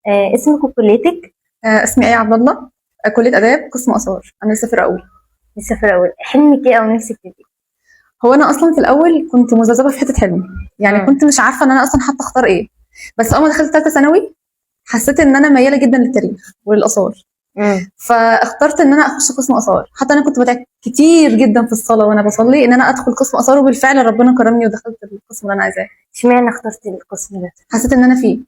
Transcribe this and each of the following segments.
اسمك وكليتك؟ اسمي ايه عبد الله. كليه اداب قسم اثار. انا لسه في الاول. لسه في الاول. حلمك ايه او نفسك تبقي؟ هو انا اصلا في الاول كنت مذبذبه في حته حلمي، يعني مم. كنت مش عارفه ان انا اصلا حتى اختار ايه. بس اول ما دخلت ثالثه ثانوي حسيت ان انا مياله جدا للتاريخ وللاثار، فاخترت ان انا اخش قسم اثار. حتى انا كنت بدعي كتير جدا في الصلاه وانا بصلي ان انا ادخل قسم اثار، وبالفعل ربنا كرمني ودخلت القسم اللي انا عايزاه. اشمعنى اخترتي القسم ده؟ حسيت ان انا فيه،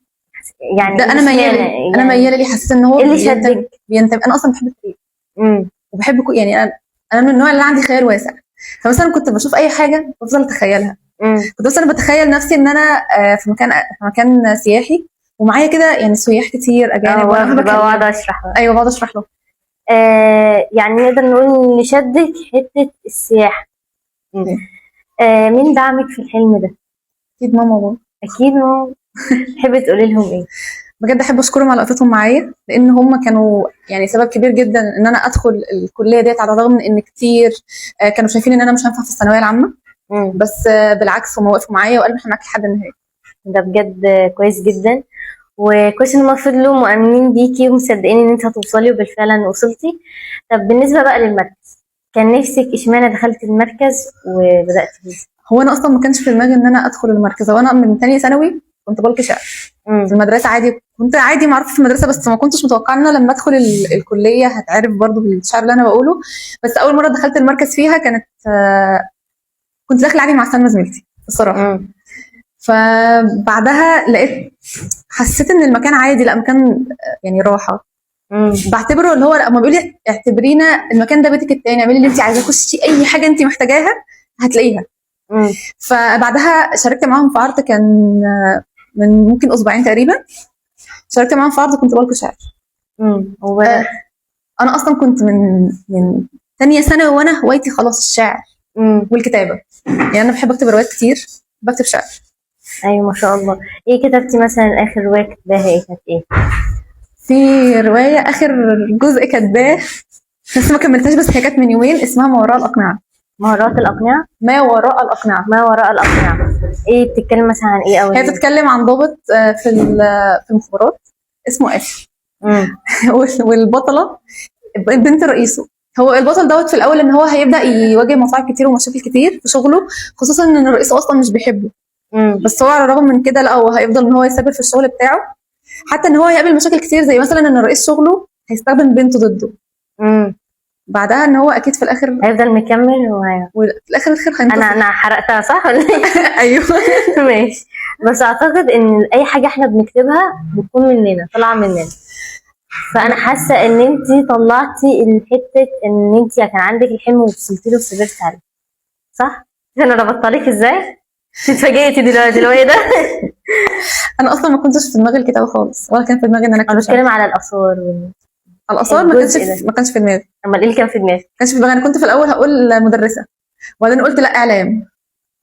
يعني ده ايه انا اشمعنى مياله، انا يعني؟ مياله ليه. حسيت ان هو ايه اللي شدك؟ بينتمي. انا اصلا بحب التاريخ امم. وبحب يعني انا من النوع اللي عندي خيال واسع. فمثلا كنت بشوف اي حاجه بفضل اتخيلها. امم. كنت مثلا بتخيل نفسي ان انا في مكان سياحي ومعايا كده يعني سياح كتير اجانب وانا وافد بقى واقعد بكلمهم. اشرح بقى. ايوه بقعد اشرح لهم. يعني نقدر نقول ان شدك حته السياحه. مم. مين دعمك في الحلم ده؟ اكيد ماما وبابا. اكيد ماما. تحبي تقولي لهم ايه؟ بجد احب اشكرهم على وقفتهم معايا، لان هم كانوا يعني سبب كبير جدا ان انا ادخل الكليه ديت، على الرغم من ان كتير كانوا شايفين ان انا مش هنفع في الثانويه العامه. بس بالعكس هم وقفوا معايا وقالوا احنا معاكي لحد النهايه. ده بجد كويس جدا، وكويس ان هم فضلوا مؤمنين بيكي ومصدقين ان انت هتوصلي، وبالفعل وصلتي. طب بالنسبه بقى للمركز، كان نفسك اشمعنى دخلتي المركز وبدات فيه؟ هو انا اصلا ما كانش في دماغي ان انا ادخل المركز. وانا من ثانيه ثانوي كنت بلقي شعر في المدرسه عادي، كنت عادي معروفه في المدرسه، بس ما كنتش متوقعه ان انا لما ادخل الكليه هتعرف برضو بالشعر اللي انا بقوله. بس اول مره دخلت المركز فيها كانت كنت داخله عادي مع سلمى زميلتي الصراحه. فبعدها حسيت ان المكان عادي، لا مكان يعني راحه. بعتبره اللي هو لما بيقول لي اعتبرينا المكان ده بيتك التاني، اعملي اللي انت عايزاه، خشي اي حاجه انت محتاجاها هتلاقيها. فبعدها شاركت معاهم في عرض، كان من ممكن اسبوعين تقريبا. شاركت معاهم في عرض كنت بلقي شعر. انا اصلا كنت من ثانيه ثانوي وانا هوايتي خلاص الشعر والكتابه. يعني انا بحب اكتب روايات كتير، بكتب شعر. ايوه ما شاء الله. ايه كتبتي مثلا؟ اخر روايه كتباها ايه كانت ايه؟ في روايه اخر جزء كاتباه بس ما كملتهاش، بس هي كانت من يومين، اسمها ما وراء الاقنعه. ما وراء الأقنعة؟ ما وراء الأقنعة. ما وراء الأقنعة. ايه بتتكلم مثلا عن ايه؟ هي بتتكلم عن ضابط في المخابرات اسمه آسر. والبطلة بنت رئيسه. هو البطل دوت في الأول ان هو هيبدأ يواجه مصاعب كتير ومشاكل كتير في شغله، خصوصا ان الرئيس اصلا مش بيحبه. بس هو على الرغم من كده لا، هو هيفضل ان هو يثابر في الشغل بتاعه، حتى ان هو هيقابل مشاكل كتير، زي مثلا ان الرئيس شغله هيستخدم بنته ضده. بعدها ان هو اكيد في الاخر هيفضل مكمل وفي الاخر هينتصر. انا حرقتها صح ولا ايه؟ ايوه. ماشي. بس اعتقد ان اي حاجه احنا بنكتبها بتكون مننا، طالعه مننا. فانا حاسه ان انت طلعتي الحته ان انت كان عندك الحلم ووصلتي له وصبرتي عليه، صح؟ انا ربطت عليك ازاي؟ اتفاجئتي دلوقتي لو ايه ده؟ انا اصلا ما كنتش في دماغي الكتابه خالص، ولا كان في دماغي ان انا انا بتكلم على الاثار الاثار ما كانش في دماغي. امال ايه اللي كان في دماغك؟ ما كانش في دماغي. انا كنت في الاول هقول مدرسه، وبعدين قلت لا اعلام.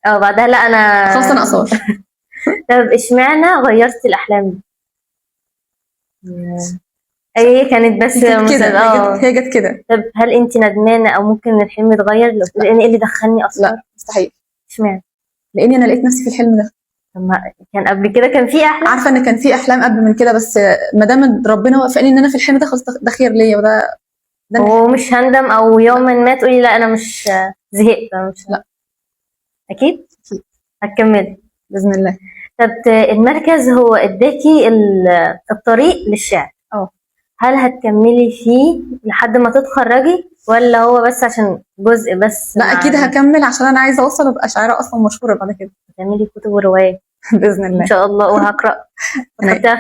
بعدها لا انا خلاص انا اثار. طب اشمعنى غيرتي الاحلام دي؟ هي كانت بس هي جت كده. طب هل انت ندمانه او ممكن الحلم يتغير؟ لو لان ايه اللي دخلني اصلا؟ لا مستحيل. اشمعنى؟ لاني انا لقيت نفسي في الحلم ده. طب ما كان قبل كده كان في احلام؟ عارفه ان كان في احلام قبل من كده، بس ما دام ربنا وفقني ان انا في الحلم ده خلاص ده خير ليا، ده ومش هندم او يوما ما تقولي لا انا مش زهقت؟ مش لا اكيد هتكملي باذن الله. طب المركز هو اداكي الطريق للشعر، هل هتكملي فيه لحد ما تتخرجي ولا هو بس عشان جزء بس؟ لا اكيد هكمل، عشان انا عايزه اوصل ابقى شاعره اصلا مشهوره بعد كده. هتعملي كتب وروايات باذن الله ان شاء الله، وهقرا وتحطيها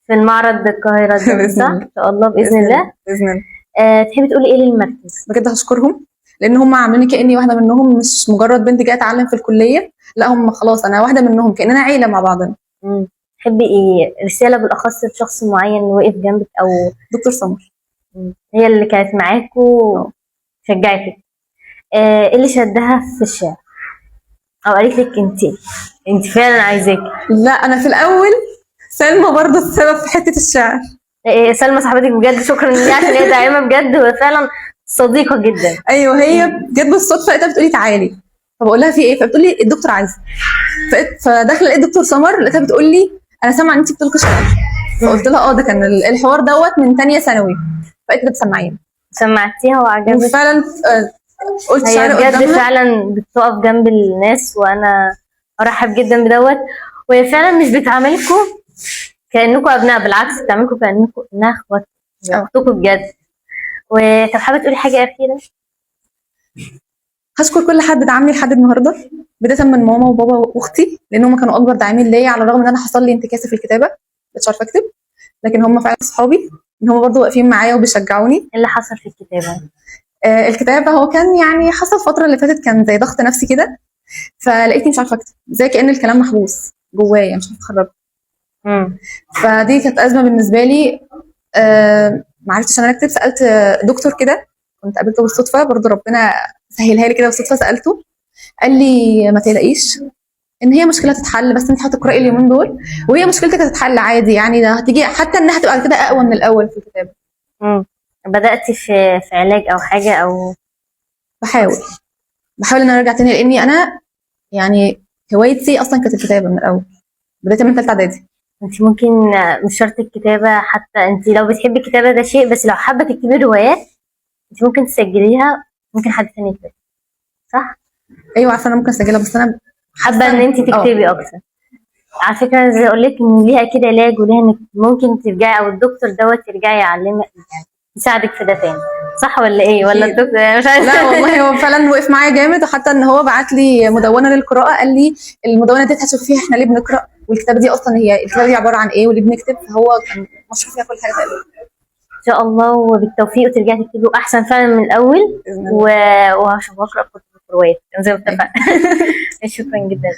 في المعرض القاهره ده صح؟ ان شاء الله باذن الله. باذن الله. تحبي تقولي ايه للمركز؟ بجد هشكرهم، لان هم عامليني كاني واحده منهم، مش مجرد بنت جايه اتعلم في الكليه، لا هم خلاص انا واحده منهم، كاننا عيله مع بعضنا. تحبي ايه رساله بالاخص لشخص معين وقف جنبك؟ او دكتور سمر، هي اللي كانت معاكوا شجعتك. ايه اللي شدها في الشعر او قالت لك انت فعلا عايزاك؟ لا انا في الاول سلمى برضه السبب في حته الشعر. سلمى صاحبتك بجد، شكرا ليها عشان هي داعمه بجد وفعلا صديقه جدا. ايوه هي بجد بالصدفه لقيتها بتقولي تعالي، فبقول لها في ايه؟ فبتقول لي الدكتور عايزه. فداخله لقيت دكتور سمر، لقيتها بتقول لي انا سامعه ان انت بتلقي شعر. فقلت لها ده كان الحوار دوت من تانية ثانوي. فقالت لي بتسمعين. سمعتيها وعجبت؟ وفعلا قلت هي شعر بجد قدامها. فعلا بتقف جنب الناس، وانا ارحب جدا بدوت. وهي فعلا مش بتعاملكم كانكم ابناء، بالعكس بتعاملكم كانكم انها اخوات، اختكم بجد. وطب حابه تقولي حاجه اخيره؟ هشكر كل حد دعمني لحد النهارده، بدايه من ماما وبابا واختي، لان هم كانوا اكبر داعمين ليا، على الرغم ان انا حصل لي انتكاسه في الكتابه مش عارفه اكتب، لكن هم فعلا صحابي ان هم برضو واقفين معايا وبيشجعوني. ايه اللي حصل في الكتابه؟ الكتابه هو كان يعني حصل الفتره اللي فاتت كان زي ضغط نفسي كده، فلقيتني مش عارفه اكتب، زي كأن الكلام محبوس جوايا مش عارفه اخرجه. فدي كانت ازمه بالنسبه لي. ما عرفتش انا اكتب، سالت دكتور كده كنت قابلته بالصدفه، برضو ربنا سهلها لي كده بالصدفه، سالته قال لي ما تقلقيش ان هي مشكله تتحل، بس انت هتقراي اليومين دول وهي مشكلتك هتتحل عادي، يعني ده هتيجي حتى انها هتبقى كده اقوى من الاول في الكتابه. بداتي في علاج او حاجه او؟ بحاول ان انا ارجع تاني، لاني انا يعني هوايتي اصلا كانت الكتابه من الاول، بدايه من ثالثه اعدادي. انت ممكن مش شرط الكتابه، حتى انت لو بتحبي الكتابه ده شيء، بس لو حابه تكتبي روايات انت ممكن تسجليها، ممكن حد تاني يكتب، صح؟ ايوه عارفه انا ممكن اسجلها، بس انا حابه ان انت تكتبي اكتر. على فكره زي اقول لك ان ليها اكيد علاج، وليها انك ممكن ترجعي، او الدكتور دوت يرجعي يعلمك يعني يساعدك في ده تاني، صح ولا ايه؟ ولا الدكتور مش عايزه؟ لا والله هو فعلا وقف معايا جامد، وحتى ان هو بعت لي مدونه للقراءه، قال لي المدونه دي هتشوف فيها احنا ليه بنقرا، والكتابه دي اصلا هي الكتابه دي عباره عن ايه وليه بنكتب، فهو كان مشروع فيها كل حاجه تقريبا. ان شاء الله وبالتوفيق، وترجعي تكتبي احسن فعلا من الاول. وهشوف اقرا كتب روايات زي ما اتفقنا. شكرا جدا.